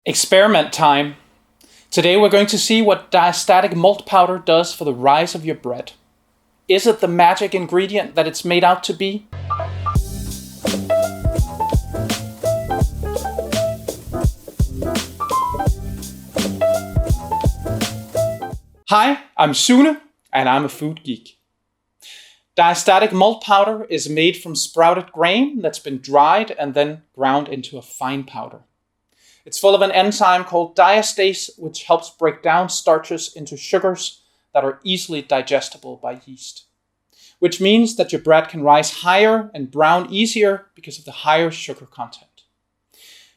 Experiment time. Today we're going to see what diastatic malt powder does for the rise of your bread. Is it the magic ingredient that it's made out to be? Hi, I'm Sune, and I'm a food geek. Diastatic malt powder is made from sprouted grain that's been dried and then ground into a fine powder. It's full of an enzyme called diastase, which helps break down starches into sugars that are easily digestible by yeast, which means that your bread can rise higher and brown easier because of the higher sugar content.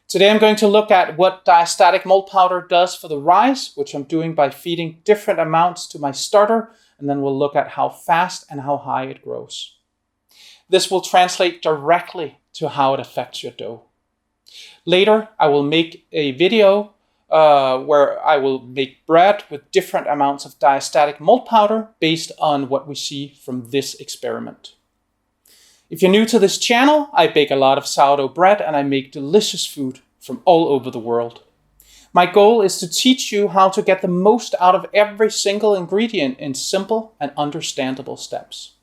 Today I'm going to look at what diastatic malt powder does for the rise, which I'm doing by feeding different amounts to my starter, and then we'll look at how fast and how high it grows. This will translate directly to how it affects your dough. Later, I will make a video where I will make bread with different amounts of diastatic malt powder based on what we see from this experiment. If you're new to this channel, I bake a lot of sourdough bread and I make delicious food from all over the world. My goal is to teach you how to get the most out of every single ingredient in simple and understandable steps.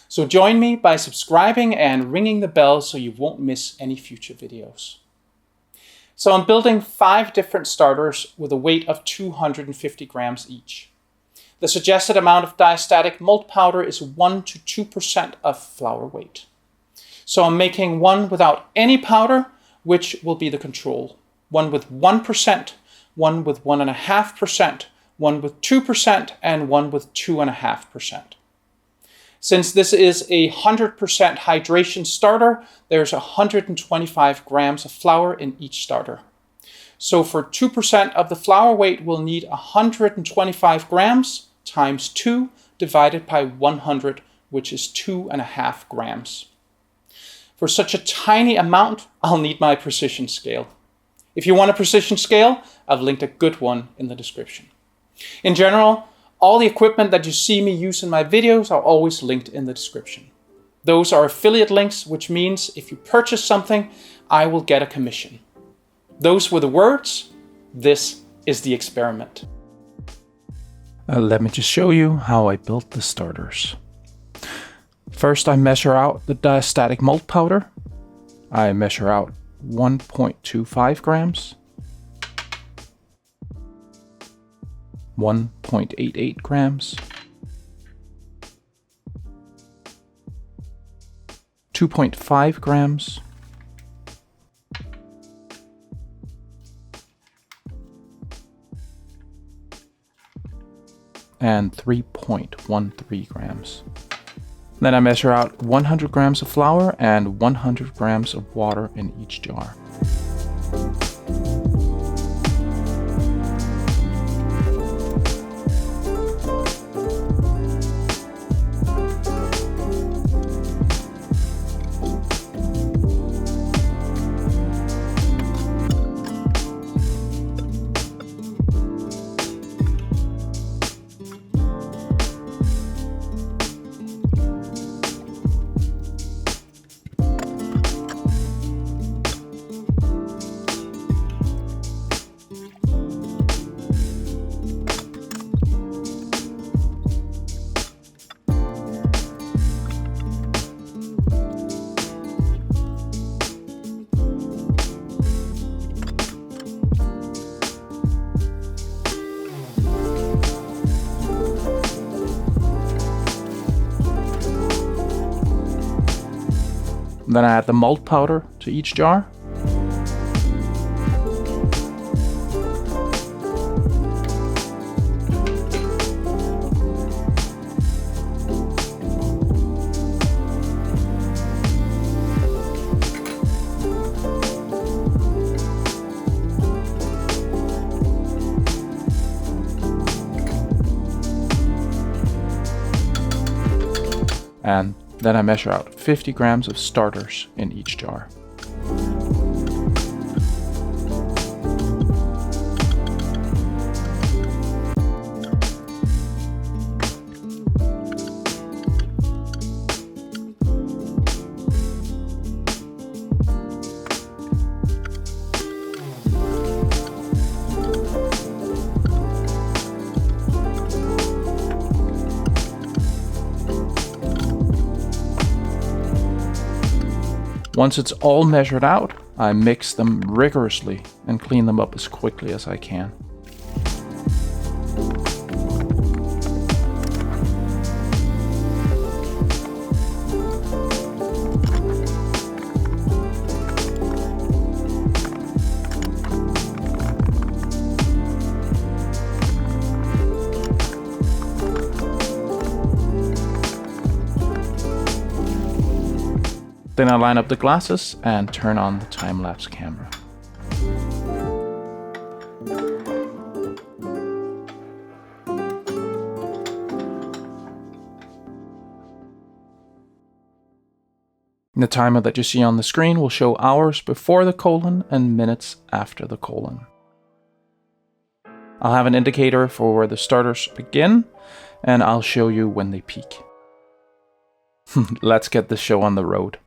So join me by subscribing and ringing the bell so you won't miss any future videos. So I'm building 5 different starters with a weight of 250 grams each. The suggested amount of diastatic malt powder is 1 to 2% of flour weight. So I'm making one without any powder, which will be the control. One with 1%, one with 1.5%, one with 2%, and one with 2.5%. Since this is a 100% hydration starter, there's 125 grams of flour in each starter. So for 2% of the flour weight, we'll need 125 grams times 2 divided by 100, which is 2.5 grams. For such a tiny amount, I'll need my precision scale. If you want a precision scale, I've linked a good one in the description. In general, all the equipment that you see me use in my videos are always linked in the description. Those are affiliate links, which means if you purchase something, I will get a commission. Those were the words. This is the experiment. Let me just show you how I built the starters. First, I measure out the diastatic malt powder. I measure out 1.25 grams. 1.88 grams, 2.5 grams, and 3.13 grams. Then I measure out 100 grams of flour and 100 grams of water in each jar. Then I add the malt powder to each jar. And then I measure out 50 grams of starters in each jar. Once it's all measured out, I mix them rigorously and clean them up as quickly as I can. Then I line up the glasses and turn on the time-lapse camera. The timer that you see on the screen will show hours before the colon and minutes after the colon. I'll have an indicator for where the starters begin, and I'll show you when they peak. Let's get the show on the road.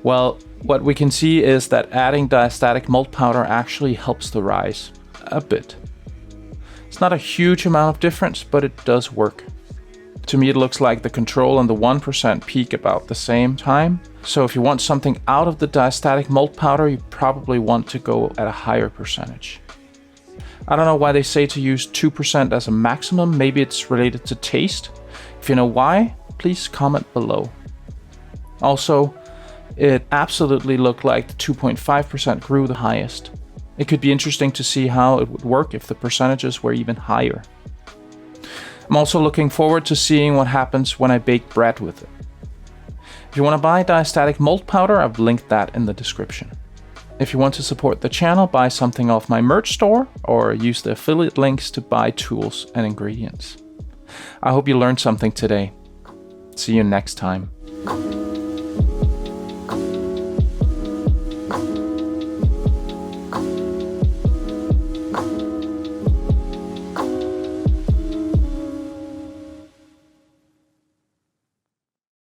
Well, what we can see is that adding diastatic malt powder actually helps the rise a bit. It's not a huge amount of difference, but it does work. To me, it looks like the control and the 1% peak about the same time. So if you want something out of the diastatic malt powder, you probably want to go at a higher percentage. I don't know why they say to use 2% as a maximum. Maybe it's related to taste. If you know why, please comment below. Also, it absolutely looked like the 2.5% grew the highest. It could be interesting to see how it would work if the percentages were even higher. I'm also looking forward to seeing what happens when I bake bread with it. If you want to buy diastatic malt powder, I've linked that in the description. If you want to support the channel, buy something off my merch store or use the affiliate links to buy tools and ingredients. I hope you learned something today. See you next time.